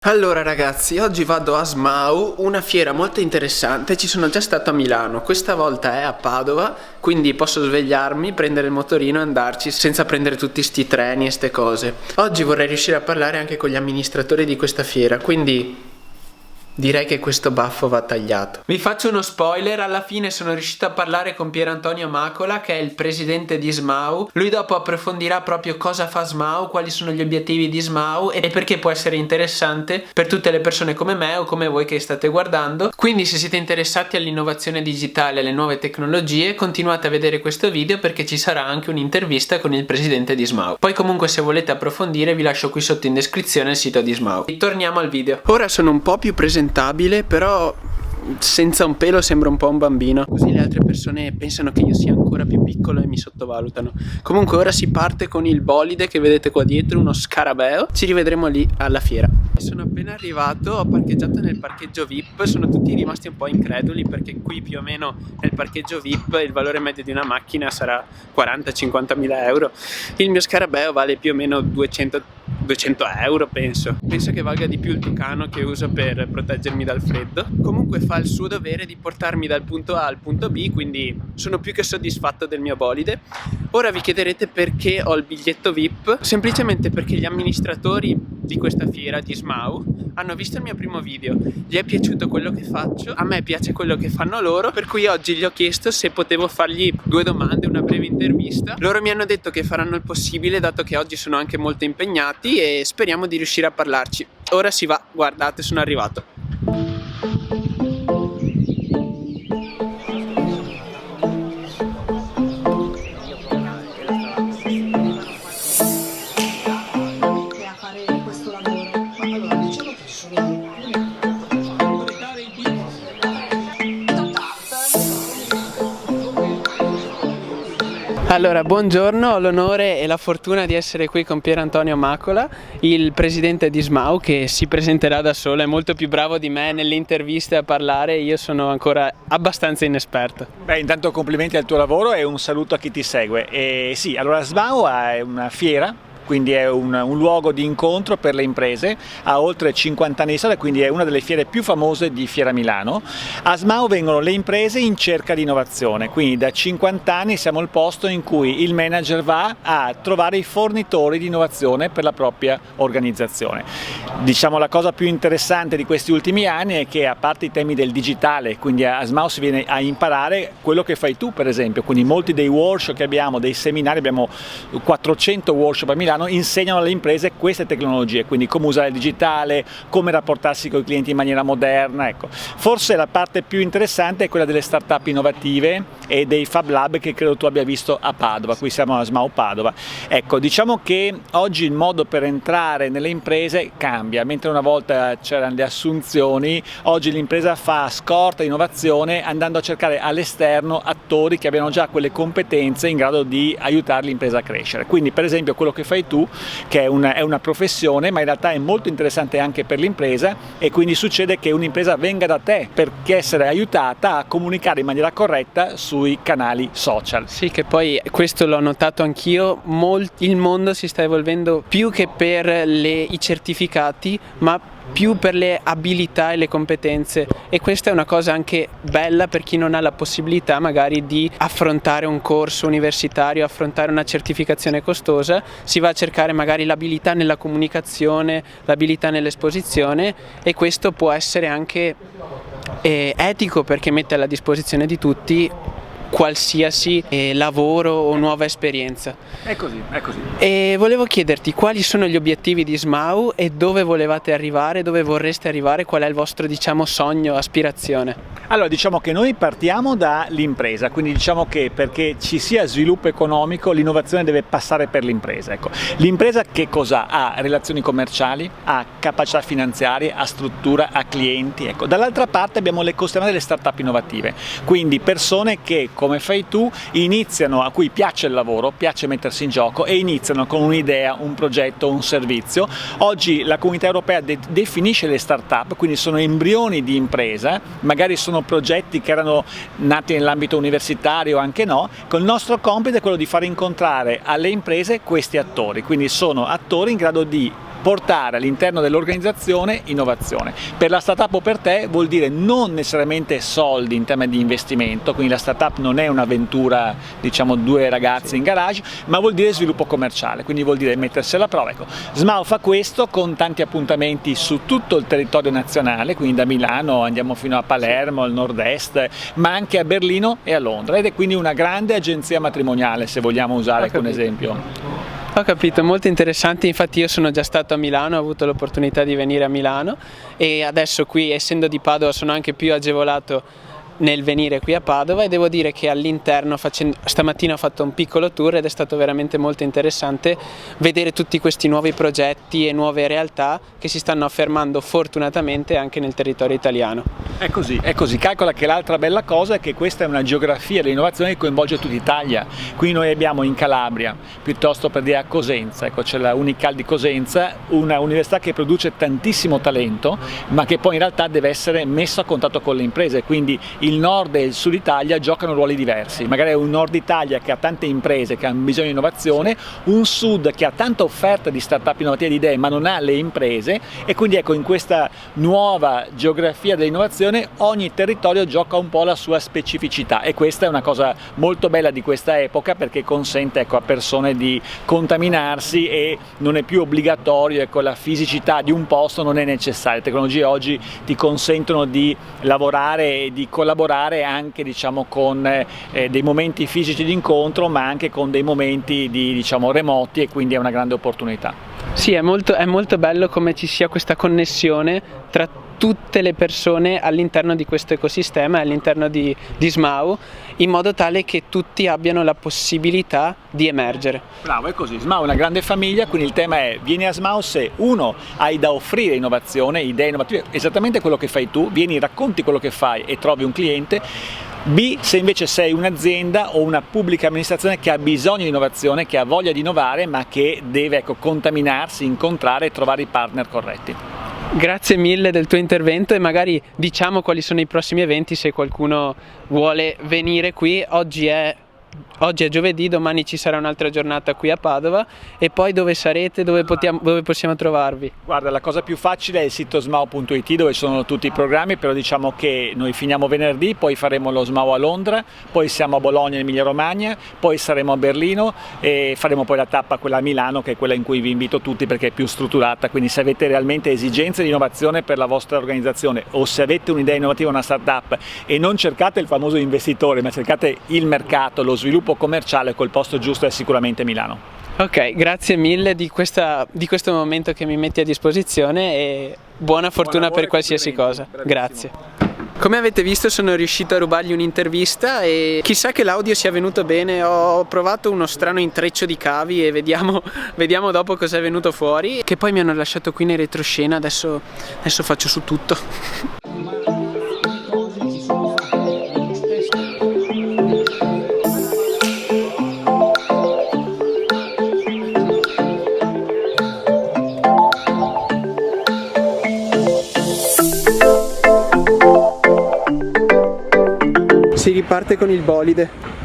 Allora ragazzi, oggi vado a SMAU, una fiera molto interessante. Ci sono già stato a Milano, questa volta è a Padova, quindi posso svegliarmi, prendere il motorino e andarci senza prendere tutti sti treni e ste cose. Oggi vorrei riuscire a parlare anche con gli amministratori di questa fiera, quindi direi che questo baffo va tagliato. Vi faccio uno spoiler: alla fine sono riuscito a parlare con Pier Antonio Macola, che è il presidente di SMAU. Lui dopo approfondirà proprio cosa fa SMAU, quali sono gli obiettivi di SMAU e perché può essere interessante per tutte le persone come me o come voi che state guardando. Quindi se siete interessati all'innovazione digitale e alle nuove tecnologie, continuate a vedere questo video perché ci sarà anche un'intervista con il presidente di SMAU. Poi comunque se volete approfondire vi lascio qui sotto in descrizione il sito di SMAU. E torniamo al video. Ora sono un po' più presentabile, però senza un pelo sembra un po' un bambino, così le altre persone pensano che io sia ancora più piccolo e mi sottovalutano. Comunque ora si parte con il bolide che vedete qua dietro, uno scarabeo. Ci rivedremo lì alla fiera. Sono appena arrivato, ho parcheggiato nel parcheggio VIP. Sono tutti rimasti un po' increduli perché qui più o meno nel parcheggio VIP il valore medio di una macchina sarà 40-50 mila euro. Il mio scarabeo vale più o meno 200 euro, penso che valga di più il tucano che uso per proteggermi dal freddo. Comunque fa il suo dovere di portarmi dal punto A al punto B, quindi sono più che soddisfatto del mio bolide. Ora vi chiederete perché ho il biglietto VIP. Semplicemente perché gli amministratori di questa fiera di SMAU hanno visto il mio primo video, gli è piaciuto quello che faccio, a me piace quello che fanno loro, per cui oggi gli ho chiesto se potevo fargli 2 domande, una breve intervista. Loro mi hanno detto che faranno il possibile, dato che oggi sono anche molto impegnati, e speriamo di riuscire a parlarci. Ora si va, guardate, sono arrivato. Allora, buongiorno, ho l'onore e la fortuna di essere qui con Pier Antonio Macola, il presidente di SMAU, che si presenterà da solo, è molto più bravo di me nelle interviste a parlare, io sono ancora abbastanza inesperto. Beh, intanto complimenti al tuo lavoro e un saluto a chi ti segue. Sì, allora SMAU è una fiera, quindi è un luogo di incontro per le imprese, ha oltre 50 anni di storia, quindi è una delle fiere più famose di Fiera Milano. A SMAU vengono le imprese in cerca di innovazione, quindi da 50 anni siamo il posto in cui il manager va a trovare i fornitori di innovazione per la propria organizzazione. Diciamo la cosa più interessante di questi ultimi anni è che, a parte i temi del digitale, quindi a SMAU si viene a imparare quello che fai tu per esempio, quindi molti dei workshop che abbiamo, dei seminari, abbiamo 400 workshop a Milano, insegnano alle imprese queste tecnologie, quindi come usare il digitale, come rapportarsi con i clienti in maniera moderna. Ecco. Forse la parte più interessante è quella delle start-up innovative e dei Fab Lab che credo tu abbia visto a Padova, qui siamo a SMAU Padova. Ecco, diciamo che oggi il modo per entrare nelle imprese cambia, mentre una volta c'erano le assunzioni, oggi l'impresa fa scorta innovazione andando a cercare all'esterno attori che abbiano già quelle competenze in grado di aiutare l'impresa a crescere. Quindi per esempio quello che fai tu, che è una professione, ma in realtà è molto interessante anche per l'impresa, e quindi succede che un'impresa venga da te perché essere aiutata a comunicare in maniera corretta sui canali social. Sì, che poi questo l'ho notato anch'io, il mondo si sta evolvendo più che per i certificati, ma più per le abilità e le competenze, e questa è una cosa anche bella per chi non ha la possibilità magari di affrontare un corso universitario, affrontare una certificazione costosa. Si va a cercare magari l'abilità nella comunicazione, l'abilità nell'esposizione, e questo può essere anche etico perché mette alla disposizione di tutti qualsiasi lavoro o nuova esperienza. È così, è così. E volevo chiederti quali sono gli obiettivi di SMAU e dove volevate arrivare, dove vorreste arrivare, qual è il vostro, diciamo, sogno, aspirazione? Allora, diciamo che noi partiamo dall'impresa, quindi diciamo che perché ci sia sviluppo economico l'innovazione deve passare per l'impresa. Ecco. L'impresa che cosa ha? Ha relazioni commerciali, ha capacità finanziarie, ha struttura, ha clienti. Ecco. Dall'altra parte abbiamo l'ecosistema delle start-up innovative, quindi persone che, come fai tu, iniziano, a cui piace il lavoro, piace mettersi in gioco e iniziano con un'idea, un progetto, un servizio. Oggi la Comunità Europea definisce le start-up, quindi sono embrioni di impresa, magari sono progetti che erano nati nell'ambito universitario o anche no. Il nostro compito è quello di far incontrare alle imprese questi attori, quindi sono attori in grado di portare all'interno dell'organizzazione innovazione. Per la startup o per te vuol dire non necessariamente soldi in termini di investimento, quindi la startup non è un'avventura, diciamo, due ragazzi in garage, ma vuol dire sviluppo commerciale, quindi vuol dire mettersi alla prova. Ecco, Smao fa questo con tanti appuntamenti su tutto il territorio nazionale, quindi da Milano andiamo fino a Palermo, al nord-est, ma anche a Berlino e a Londra, ed è quindi una grande agenzia matrimoniale, se vogliamo usare un esempio. Ho capito, molto interessante. Infatti io sono già stato a Milano, ho avuto l'opportunità di venire a Milano e adesso qui, essendo di Padova, sono anche più agevolato nel venire qui a Padova, e devo dire che all'interno, stamattina ho fatto un piccolo tour ed è stato veramente molto interessante vedere tutti questi nuovi progetti e nuove realtà che si stanno affermando fortunatamente anche nel territorio italiano. È così, calcola che l'altra bella cosa è che questa è una geografia dell'innovazione che coinvolge tutta Italia. Qui noi abbiamo in Calabria, piuttosto per dire a Cosenza, ecco, c'è la Unical di Cosenza, una università che produce tantissimo talento, ma che poi in realtà deve essere messo a contatto con le imprese, quindi il nord e il sud Italia giocano ruoli diversi. Magari è un nord Italia che ha tante imprese che hanno bisogno di innovazione, un sud che ha tanta offerta di start-up innovative, di idee, ma non ha le imprese, e quindi ecco, in questa nuova geografia dell'innovazione ogni territorio gioca un po' la sua specificità, e questa è una cosa molto bella di questa epoca, perché consente, ecco, a persone di contaminarsi e non è più obbligatorio, ecco, la fisicità di un posto non è necessaria. Le tecnologie oggi ti consentono di lavorare e di collaborare anche, diciamo, con dei momenti fisici di incontro, ma anche con dei momenti di, diciamo, remoti, e quindi è una grande opportunità. Sì, è molto bello come ci sia questa connessione tra tutte le persone all'interno di questo ecosistema, all'interno di Smao, in modo tale che tutti abbiano la possibilità di emergere. Bravo, è così. Smao è una grande famiglia, quindi il tema è: vieni a Smao se uno hai da offrire innovazione, idee innovative, esattamente quello che fai tu, vieni, racconti quello che fai e trovi un cliente. B, se invece sei un'azienda o una pubblica amministrazione che ha bisogno di innovazione, che ha voglia di innovare, ma che deve, ecco, contaminarsi, incontrare e trovare i partner corretti. Grazie mille del tuo intervento, e magari diciamo quali sono i prossimi eventi se qualcuno vuole venire qui. Oggi è giovedì, domani ci sarà un'altra giornata qui a Padova, e poi dove sarete, dove possiamo trovarvi? Guarda, la cosa più facile è il sito smao.it, dove sono tutti i programmi, però diciamo che noi finiamo venerdì, poi faremo lo Smao a Londra, poi siamo a Bologna in Emilia Romagna, poi saremo a Berlino e faremo poi la tappa, quella a Milano, che è quella in cui vi invito tutti perché è più strutturata. Quindi se avete realmente esigenze di innovazione per la vostra organizzazione, o se avete un'idea innovativa, una startup, e non cercate il famoso investitore, ma cercate il mercato, lo sviluppo commerciale, col posto giusto è sicuramente Milano. Ok, grazie mille di questo momento che mi metti a disposizione, e buona fortuna per qualsiasi cosa. Grazie. Come avete visto, sono riuscito a rubargli un'intervista, e chissà che l'audio sia venuto bene. Ho provato uno strano intreccio di cavi e vediamo dopo cosa è venuto fuori, che poi mi hanno lasciato qui in retroscena. Adesso faccio su tutto. Si riparte con il bolide.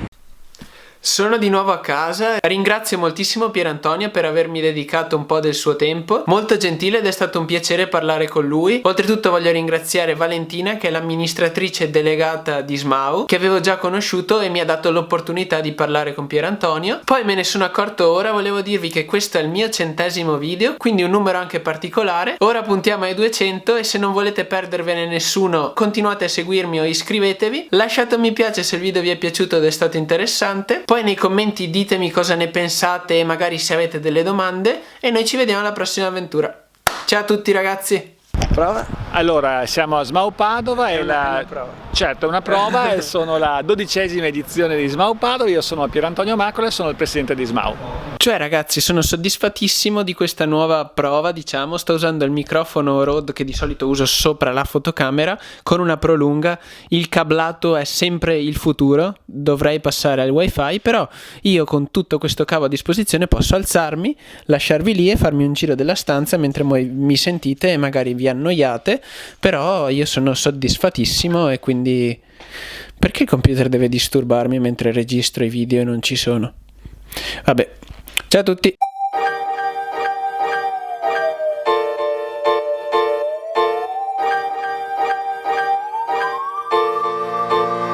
Sono di nuovo a casa, ringrazio moltissimo Pierantonio per avermi dedicato un po' del suo tempo, molto gentile, ed è stato un piacere parlare con lui. Oltretutto voglio ringraziare Valentina, che è l'amministratrice delegata di Smao, che avevo già conosciuto e mi ha dato l'opportunità di parlare con Pierantonio. Poi me ne sono accorto ora, volevo dirvi che questo è il mio 100° video, quindi un numero anche particolare. Ora puntiamo ai 200, e se non volete perdervene nessuno, continuate a seguirmi o iscrivetevi. Lasciate un mi piace se il video vi è piaciuto ed è stato interessante. Poi nei commenti ditemi cosa ne pensate e magari se avete delle domande, e noi ci vediamo alla prossima avventura. Ciao a tutti ragazzi. Prova. Allora, siamo a Smao Padova, certo, è una prova e sono la 12ª edizione di Smao Padova. Io sono Pierantonio Macola e sono il presidente di Smao. Cioè ragazzi, sono soddisfattissimo di questa nuova prova, diciamo. Sto usando il microfono Rode che di solito uso sopra la fotocamera con una prolunga. Il cablato è sempre il futuro, dovrei passare al wifi, però io con tutto questo cavo a disposizione posso alzarmi, lasciarvi lì e farmi un giro della stanza mentre voi mi sentite e magari vi annoiate, però io sono soddisfattissimo. E quindi perché il computer deve disturbarmi mentre registro i video e non ci sono? Vabbè, ciao a tutti.